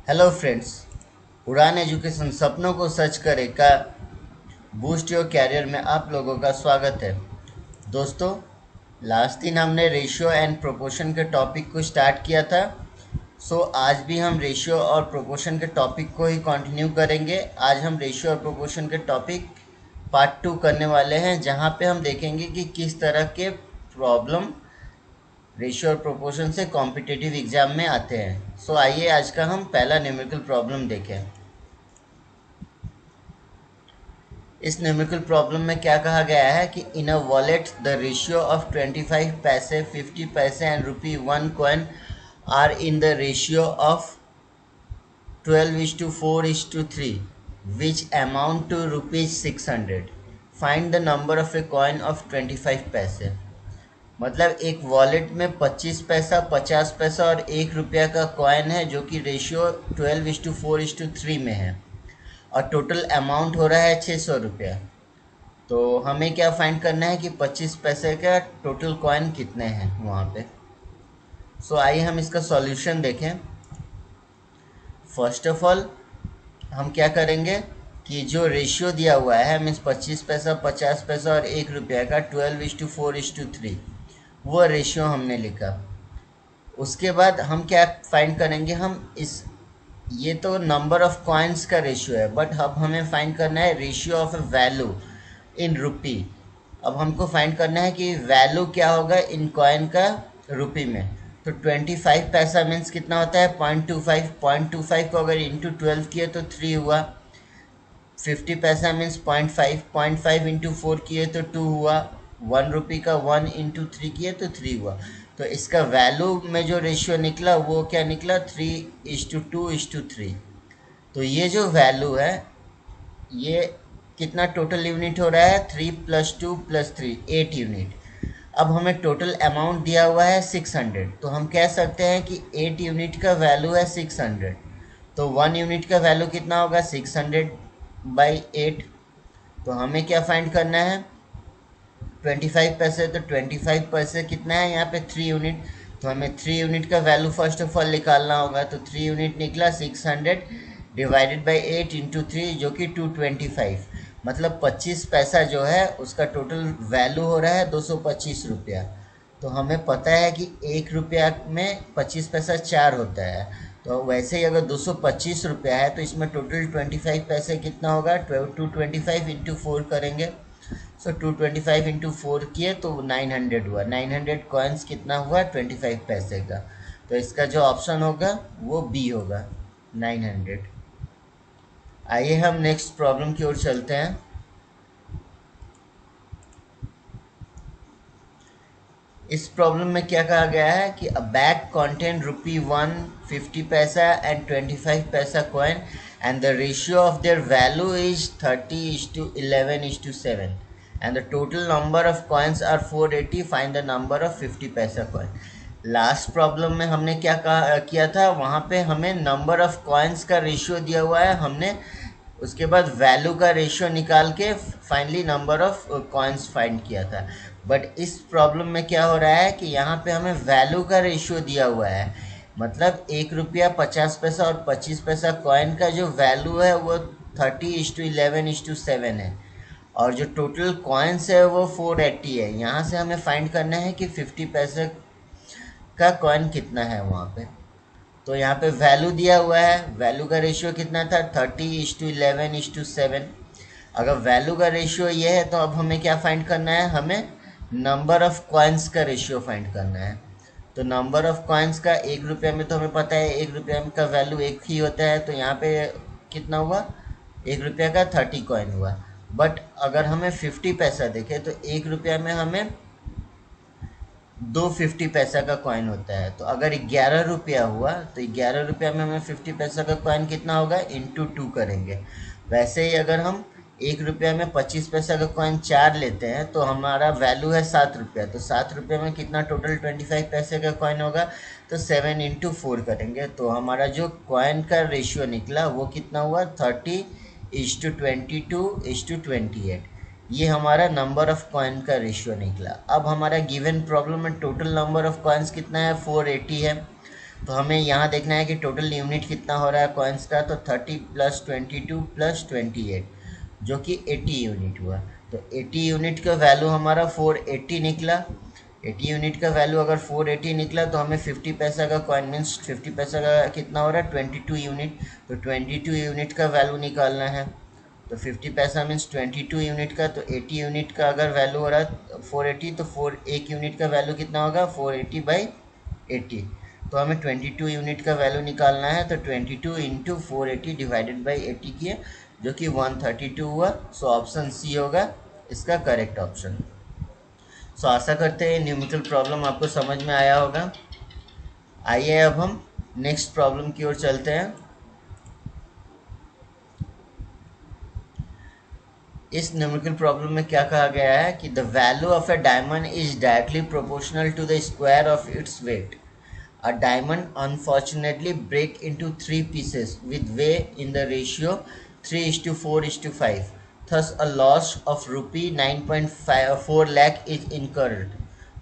Hello friends, उड़ान education सपनों को सच करे का बूस्ट योर कैरियर में आप लोगों का स्वागत है। दोस्तों, लास्ट दिन हमने रेशियो एंड प्रोपोर्शन के टॉपिक को स्टार्ट किया था। आज भी हम रेशियो और प्रोपोर्शन के टॉपिक को ही कंटिन्यू करेंगे। आज हम रेशियो और प्रोपोर्शन के टॉपिक पार्ट 2 करने वाले हैं, जहां पे हम देखेंगे कि किस तरह के प्रॉब्लम रेशियो और प्रोपोर्शन से कॉम्पिटिटिव एग्जाम में आते हैं। आइए आज का हम पहला न्यूमेरिकल प्रॉब्लम देखें। इस न्यूमेरिकल प्रॉब्लम में क्या कहा गया है कि in a wallet the ratio of 25 paise, 50 paise and rupee 1 coin are in the ratio of 12:4:3 which amount to rupees 600. Find the number of a coin of 25 पैसे। मतलब एक वॉलेट में 25 पैसा, 50 पैसा और 1 रुपया का कॉइन है, जो कि रेशियो 12:4:3 में है, और टोटल अमाउंट हो रहा है 600 रुपया। तो हमें क्या फाइंड करना है कि 25 पैसे का टोटल कॉइन कितने हैं वहाँ पे। आइए हम इसका सॉल्यूशन देखें। फर्स्ट ऑफ ऑल हम क्या करेंगे कि जो रेशियो दिया हुआ है, मीन्स 25 पैसा, 50 पैसा और 1 रुपया का 12:4:3, वो रेशियो हमने लिखा। उसके बाद हम क्या फाइंड करेंगे, ये तो नंबर ऑफ कॉइन्स का रेशियो है, बट अब हमें फाइंड करना है ratio of a value in rupee. अब हमको फाइंड करना है कि वैल्यू क्या होगा इन कॉइन का रुपी में। तो 25 पैसा मीन्स कितना होता है, 0.25। 0.25 को अगर इंटू 12 किए तो 3 हुआ। 50 पैसा मीन्स 0.5। 0.5 इंटू 4 किए तो 2 हुआ। 1 रुपी का 1 इंटू 3 किए तो 3 हुआ। तो इसका वैल्यू में जो रेशियो निकला वो क्या निकला, 3:2:3। तो ये जो वैल्यू है, ये कितना टोटल यूनिट हो रहा है, 3 + 2 + 3, 8 यूनिट। अब हमें टोटल अमाउंट दिया हुआ है 600, तो हम कह सकते हैं कि 8 यूनिट का वैल्यू है 600। तो 1 यूनिट का वैल्यू कितना होगा, 600/8। तो हमें क्या फाइंड करना है, 25 पैसे, तो 25 पैसे कितना है यहाँ पे, 3 यूनिट। तो हमें 3 यूनिट का वैल्यू फर्स्ट ऑफ ऑल निकालना होगा। तो 3 यूनिट निकला 600 डिवाइडेड बाई 8 इंटू 3, जो कि 225। मतलब 25 पैसा जो है उसका टोटल वैल्यू हो रहा है 225 रुपया। तो हमें पता है कि 1 रुपया में 25 पैसा 4 होता है। तो वैसे ही अगर 225 रुपया है तो इसमें टोटल 25 पैसे कितना होगा, 225 इंटू 4 करेंगे। 225 इंटू 4 किए तो 900 हुआ। 900 कॉइन्स कितना हुआ, 25 पैसे का। तो इसका जो ऑप्शन होगा वो बी होगा, 900। आइए हम नेक्स्ट प्रॉब्लम की ओर चलते हैं। इस प्रॉब्लम में क्या कहा गया है कि अ बैग कंटेन ₹1, 50 पैसा and 25 paisa coin and the ratio of their value is 30:11:7 and the total number of coins are 480। Find the number of 50 paisa coin. Last problem में हमने क्या किया था, वहाँ पे हमें नंबर ऑफ कॉइन्स का रेशियो दिया हुआ है, हमने उसके बाद वैल्यू का रेशियो निकाल के finally number of coins find किया था। बट इस प्रॉब्लम में क्या हो रहा है कि यहाँ पे हमें वैल्यू का रेशियो दिया हुआ है। मतलब 1 रुपया, 50 पैसा और 25 पैसा कॉइन का जो वैल्यू है वो 30:11:7 है, और जो टोटल कॉइन्स है वो 480 है। यहाँ से हमें फाइंड करना है कि 50 पैसे का कॉइन कितना है वहाँ पे। तो यहाँ पे वैल्यू दिया हुआ है, वैल्यू का रेशियो कितना था, 30:11:7। अगर वैल्यू का रेशियो ये है तो अब हमें क्या फाइंड करना है, हमें नंबर ऑफ कॉइन्स का रेशियो फाइंड करना है। तो नंबर ऑफ कॉइन्स का 1 रुपया में तो हमें पता है 1 रुपया का वैल्यू 1 ही होता है। तो यहाँ पे कितना हुआ, 1 रुपया का 30 कॉइन हुआ। बट अगर हमें 50 पैसा देखे तो 1 रुपया में हमें 250 पैसा का कॉइन होता है। तो अगर 11 रुपया हुआ तो 11 रुपया में हमें 50 पैसा का कॉइन कितना होगा, इंटू 2 करेंगे। वैसे ही अगर हम 1 रुपया में 25 पैसा का कॉइन 4 लेते हैं तो हमारा वैल्यू है 7 रुपया। तो 7 रुपये में कितना टोटल 25 पैसे का कॉइन होगा, तो 7 इंटू 4 करेंगे। तो हमारा जो कॉइन का रेशियो निकला वो कितना हुआ, 30:22:28। ये हमारा नंबर ऑफ कॉइन का रेशियो निकला। अब हमारा गिवन प्रॉब्लम में टोटल नंबर ऑफ कॉइन्स कितना है, 480 है। तो हमें यहाँ देखना है कि टोटल यूनिट कितना हो रहा है कॉइन्स का, तो 30 प्लस 22 प्लस 28 जो कि 80 यूनिट हुआ। तो 80 यूनिट का वैल्यू हमारा 480 निकला। 80 यूनिट का वैल्यू अगर 480 निकला तो हमें 50 पैसा का कॉइन मीन्स 50 पैसा का कितना हो रहा है 22 यूनिट। तो 22 यूनिट का वैल्यू निकालना है। तो 50 पैसा मीन्स 22 यूनिट का, तो 80 यूनिट का अगर वैल्यू हो रहा है 480, तो एक यूनिट का वैल्यू कितना होगा 480/80। तो हमें 22 यूनिट का वैल्यू निकालना है। तो 22 इंटू 480 डिवाइडेड बाई 80 किए, जो कि 132 हुआ। सो ऑप्शन सी होगा इसका करेक्ट ऑप्शन। सो आशा करते हैं न्यूमेरिकल प्रॉब्लम आपको समझ में आया होगा। आइए अब हम नेक्स्ट प्रॉब्लम की ओर चलते हैं। इस न्यूमेरिकल प्रॉब्लम में क्या कहा गया है कि the value of a diamond is directly proportional to the square of its weight. A diamond unfortunately break into 3 pieces with weight in the ratio 3:4:5. Thus, a loss of rupee 9.4 lakh is incurred.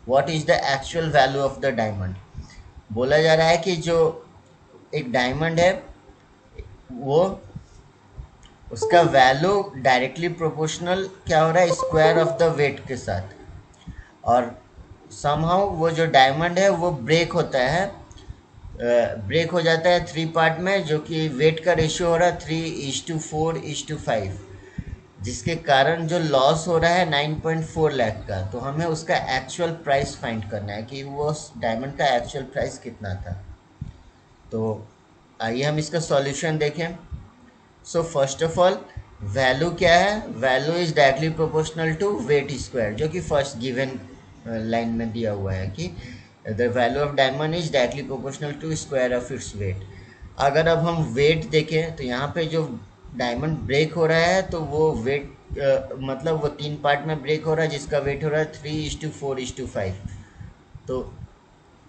What is the actual value of the diamond? बोला जा रहा है कि जो एक diamond है वो उसका वैल्यू डायरेक्टली प्रोपोर्शनल क्या हो रहा है स्क्वायर ऑफ द वेट के साथ, और समहाउ वो जो डायमंड है वो ब्रेक होता है, ब्रेक हो जाता है 3 पार्ट में, जो कि वेट का रेशियो हो रहा है 3:4:5, जिसके कारण जो लॉस हो रहा है 9.4 लाख का। तो हमें उसका एक्चुअल प्राइस फाइंड करना है कि वो डायमंड का एक्चुअल प्राइस कितना था। तो आइए हम इसका सॉल्यूशन देखें। So first of all value क्या है, value is directly proportional to weight square, जो कि फर्स्ट गिवन लाइन में दिया हुआ है कि the value of diamond is directly proportional to square of its weight. अगर अब हम वेट देखें तो यहाँ पे जो डायमंड ब्रेक हो रहा है तो वो वेट मतलब वो 3 पार्ट में ब्रेक हो रहा है जिसका वेट हो रहा है 3:4:5। तो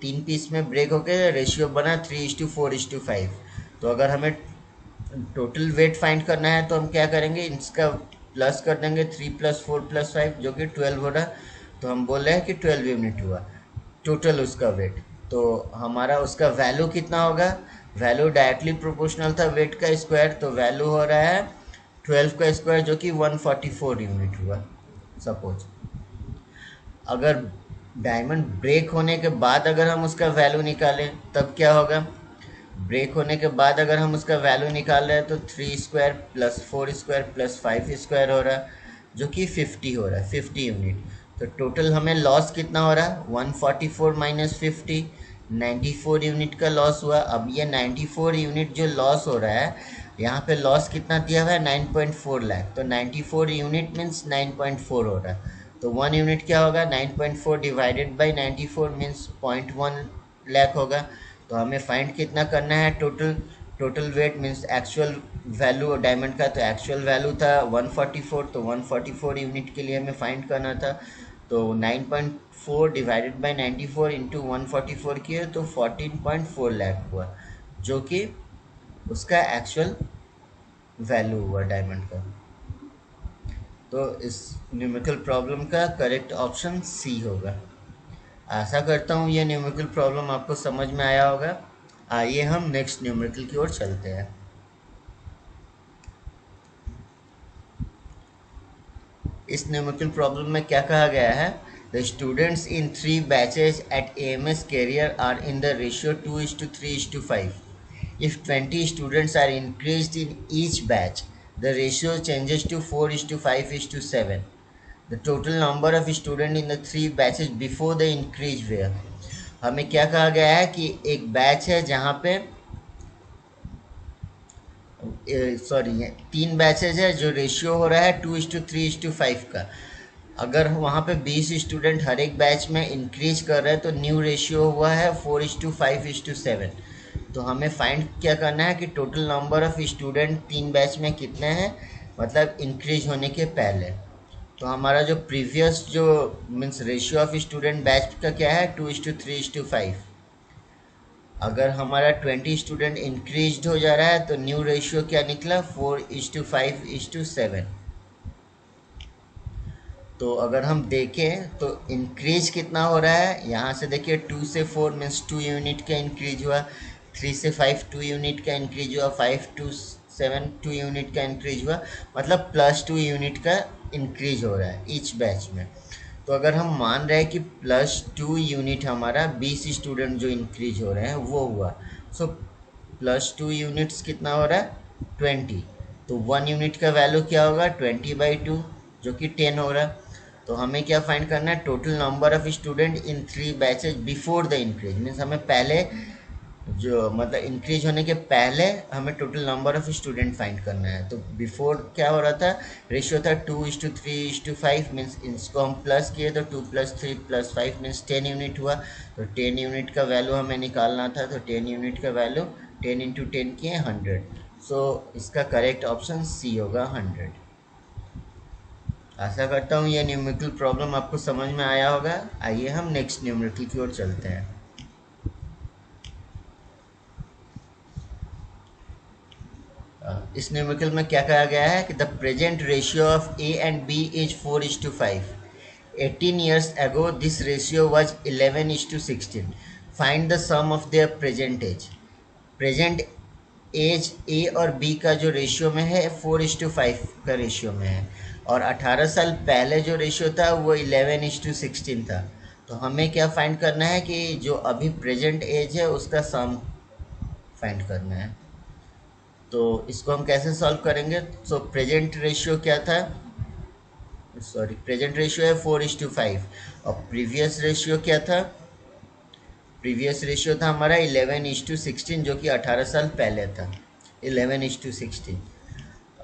3 पीस में ब्रेक होकर रेशियो बना 3:4:5। तो अगर हमें टोटल वेट फाइंड करना है तो हम क्या करेंगे, इसका प्लस कर देंगे 3 + 4 + 5 जो कि 12 हो रहा है। तो हम बोल रहे हैं कि 12 यूनिट हुआ टोटल उसका वेट। तो हमारा उसका वैल्यू कितना होगा, वैल्यू डायरेक्टली प्रोपोर्शनल था वेट का स्क्वायर, तो वैल्यू हो रहा है 12 का स्क्वायर जो कि 144 यूनिट हुआ। सपोज अगर डायमंड ब्रेक होने के बाद अगर हम उसका वैल्यू निकालें तब क्या होगा, ब्रेक होने के बाद अगर हम उसका वैल्यू निकाल रहे हैं तो 3² + 4² + 5² हो रहा है, जो कि 50 हो रहा है, 50 यूनिट। तो टोटल हमें लॉस कितना हो रहा है 144 - 50, 94 यूनिट का लॉस हुआ। अब ये 94 यूनिट जो लॉस हो रहा है, यहाँ पे लॉस कितना दिया हुआ है 9.4 लाख। तो 94 यूनिट मीन्स 9.4 हो रहा है। तो 1 यूनिट क्या होगा 9.4 डिवाइडेड बाई 94 मीन्स 0.1 लाख होगा। तो हमें फाइंड कितना करना है total weight means actual value diamond का। तो एक्चुअल वैल्यू था 144, तो 144 यूनिट के लिए हमें फाइंड करना था। तो 9.4 डिवाइडेड बाई 94 इंटू 144 किए तो 14.4 लाख हुआ, जो कि उसका एक्चुअल वैल्यू हुआ डायमंड का। तो इस न्यूमेरिकल प्रॉब्लम का करेक्ट ऑप्शन सी होगा। आशा करता हूँ ये न्यूमेरिकल प्रॉब्लम आपको समझ में आया होगा। आइए हम नेक्स्ट न्यूमेरिकल की ओर चलते हैं। इस न्यूमेरिकल प्रॉब्लम में क्या कहा गया है, the students in 3 batches at AMS career are in the ratio 2:3:5। If 20 students are increased in each batch, the ratio changes to 4:5:7. The total number of students in the 3 batches before the increase were। हमें क्या कहा गया है कि एक batch है जहाँ पे 3 बैचेज है जो रेशियो हो रहा है 2:3:5 का। अगर वहाँ पे 20 स्टूडेंट हर एक बैच में इंक्रीज कर रहे हैं तो न्यू रेशियो हुआ है 4:5:7। तो हमें फाइंड क्या करना है कि total number of student 3 batch में कितने हैं, मतलब इंक्रीज होने के पहले। तो हमारा जो प्रीवियस जो means ratio of student batch का क्या है 2:3:5। अगर हमारा 20 स्टूडेंट इंक्रीज हो जा रहा है तो न्यू रेशियो क्या निकला 4:5:7। तो अगर हम देखें तो इंक्रीज कितना हो रहा है, यहाँ से देखिए 2 से 4 मीन्स 2 यूनिट का इंक्रीज हुआ, 3 से 5 2 यूनिट का इंक्रीज हुआ, 5 to 7 2 यूनिट का इंक्रीज हुआ, मतलब +2 यूनिट का इंक्रीज हो रहा है ईच बैच में। तो अगर हम मान रहे हैं कि +2 यूनिट हमारा 20 स्टूडेंट जो इंक्रीज हो रहे हैं वो हुआ, सो +2 यूनिट्स कितना हो रहा है 20, तो 1 यूनिट का वैल्यू क्या होगा 20/2 जो कि 10 हो रहा है। तो हमें क्या फाइंड करना है, total number of student in 3 batches before the increase, means हमें पहले जो मतलब इंक्रीज होने के पहले हमें total number of student find करना है। तो बिफोर क्या हो रहा था, रेशियो था 2:3:5, मीन्स इसको हम प्लस किए तो 2 + 3 + 5 मीन्स 10 यूनिट हुआ। तो 10 यूनिट का वैल्यू हमें निकालना था, तो 10 यूनिट का वैल्यू 10 × 10 किए 100। सो इसका करेक्ट ऑप्शन सी होगा 100। आशा करता हूँ यह न्यूमेरिकल प्रॉब्लम आपको समझ में आया होगा। आइए हम नेक्स्ट न्यूमेरिकल की ओर चलते हैं। इस न्यूमेरिकल में क्या कहा गया है कि the present ratio of A and B is 4:5। 18 years ago this ratio was 11:16। Find the sum of their present age. Present age A और बी का जो रेशियो में है 4:5 का रेशियो में है, और 18 साल पहले जो रेशियो था वो 11:16 था। तो हमें क्या फाइंड करना है कि जो अभी प्रेजेंट एज है उसका सम फाइंड करना है। तो इसको हम कैसे सॉल्व करेंगे, सो प्रेजेंट रेशियो क्या था, सॉरी प्रेजेंट रेशियो है 4:5, और प्रीवियस रेशियो क्या था, प्रीवियस रेशियो था हमारा 11:16 जो कि 18 साल पहले था 11:16।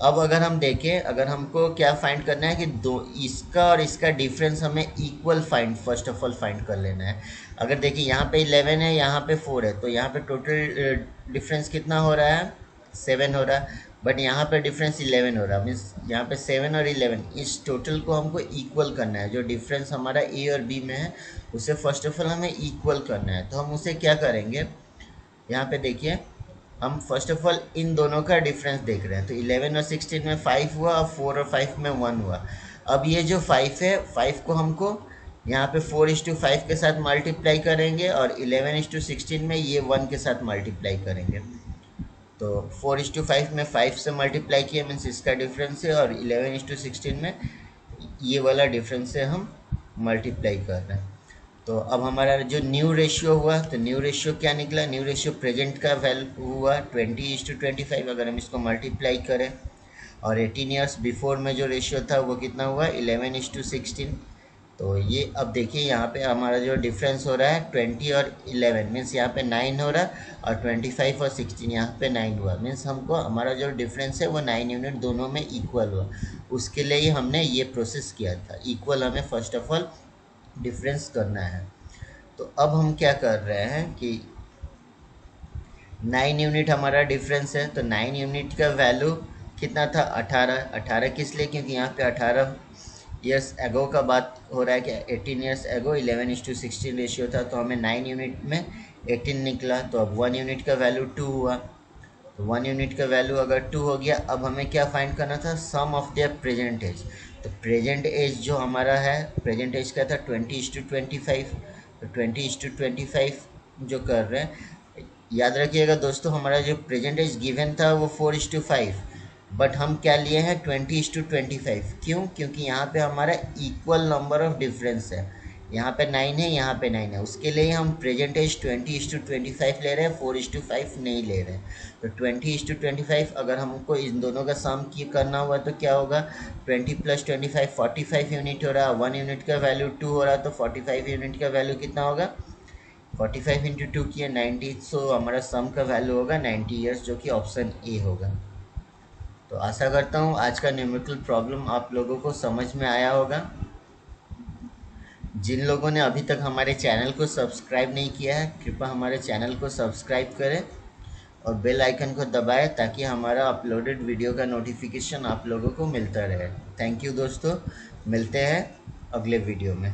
अब अगर हम देखें, अगर हमको क्या फाइंड करना है कि दो इसका और इसका डिफरेंस हमें equal find first of all find कर लेना है। अगर देखिए यहाँ पे 11 है, यहाँ पे 4 है, तो यहाँ पे टोटल डिफरेंस कितना हो रहा है 7 हो रहा है, बट यहाँ पे डिफरेंस 11 हो रहा है, मीन्स यहाँ पे 7 और 11 इस टोटल को हमको इक्वल करना है। जो डिफरेंस हमारा ए और बी में है उसे फर्स्ट ऑफ ऑल हमें इक्वल करना है। तो हम उसे क्या करेंगे, यहाँ पे देखिए हम फर्स्ट ऑफ ऑल इन दोनों का डिफरेंस देख रहे हैं, तो 11 और 16 में 5 हुआ और 4 और 5 में 1 हुआ। अब ये जो 5 है, 5 को हमको यहाँ पे 4:5 के साथ मल्टीप्लाई करेंगे, और 11:16 में ये 1 के साथ मल्टीप्लाई करेंगे। तो 4:5 में 5 से मल्टीप्लाई किया मीन्स इसका डिफरेंस है, और 11:16 में ये वाला डिफरेंस से हम मल्टीप्लाई कर रहे हैं। तो अब हमारा जो न्यू रेशियो हुआ, तो न्यू रेशियो क्या निकला, न्यू रेशियो प्रेजेंट का वैल्यू हुआ 20:25। अगर हम इसको मल्टीप्लाई करें, और 18 ईयर्स बिफोर में जो रेशियो था वो कितना हुआ 11:16। तो ये अब देखिए यहाँ पे हमारा जो डिफरेंस हो रहा है 20 और 11 मीन्स यहाँ पे 9 हो रहा है, और 25 और 16 यहाँ पे 9 हुआ, मीन्स हमको हमारा जो डिफरेंस है वो 9 यूनिट दोनों में इक्वल हुआ। उसके लिए ही हमने ये प्रोसेस किया था, इक्वल हमें फर्स्ट ऑफ ऑल डिफरेंस करना है। तो अब हम क्या कर रहे हैं कि 9 यूनिट हमारा डिफरेंस है, तो 9 यूनिट का वैल्यू कितना था 18। 18 किस लिए, क्योंकि यहाँ पे 18 ईयर्स एगो का बात हो रहा है कि 18 ईयर्स एगो 11:16 रेशियो था, तो हमें 9 यूनिट में 18 निकला। तो अब 1 यूनिट का वैल्यू 2 हुआ, तो 1 यूनिट का वैल्यू अगर 2 हो गया, अब हमें क्या फाइंड करना था, सम ऑफ देयर प्रेजेंट एज। तो प्रेजेंट एज जो हमारा है, प्रेजेंट एज का था 20:25, तो 20:25 जो कर रहे हैं, याद रखिएगा दोस्तों हमारा जो प्रेजेंट एज गिवन था वो 4:5, बट हम क्या लिए हैं 20:25। क्यों, क्योंकि यहाँ पे हमारा इक्वल नंबर ऑफ डिफरेंस है, यहाँ पे 9 है, यहाँ पे 9 है, उसके लिए हम प्रेजेंट एज 20:25 ले रहे हैं, 4:5 नहीं ले रहे हैं। तो 20:25 अगर हमको इन दोनों का सम की करना हुआ तो क्या होगा, 20 + 25 45 यूनिट हो रहा है, 1 यूनिट का वैल्यू 2 हो रहा है, तो 45 यूनिट का वैल्यू कितना होगा 45 × 2 किया 90। सो हमारा सम का वैल्यू होगा 90 ईयर्स, जो कि ऑप्शन ए होगा। तो आशा करता हूँ आज का न्यूमेरिकल प्रॉब्लम आप लोगों को समझ में आया होगा। जिन लोगों ने अभी तक हमारे चैनल को सब्सक्राइब नहीं किया है, कृपया हमारे चैनल को सब्सक्राइब करें और बेल आइकन को दबाएं, ताकि हमारा अपलोडेड वीडियो का नोटिफिकेशन आप लोगों को मिलता रहे। थैंक यू दोस्तों, मिलते हैं अगले वीडियो में।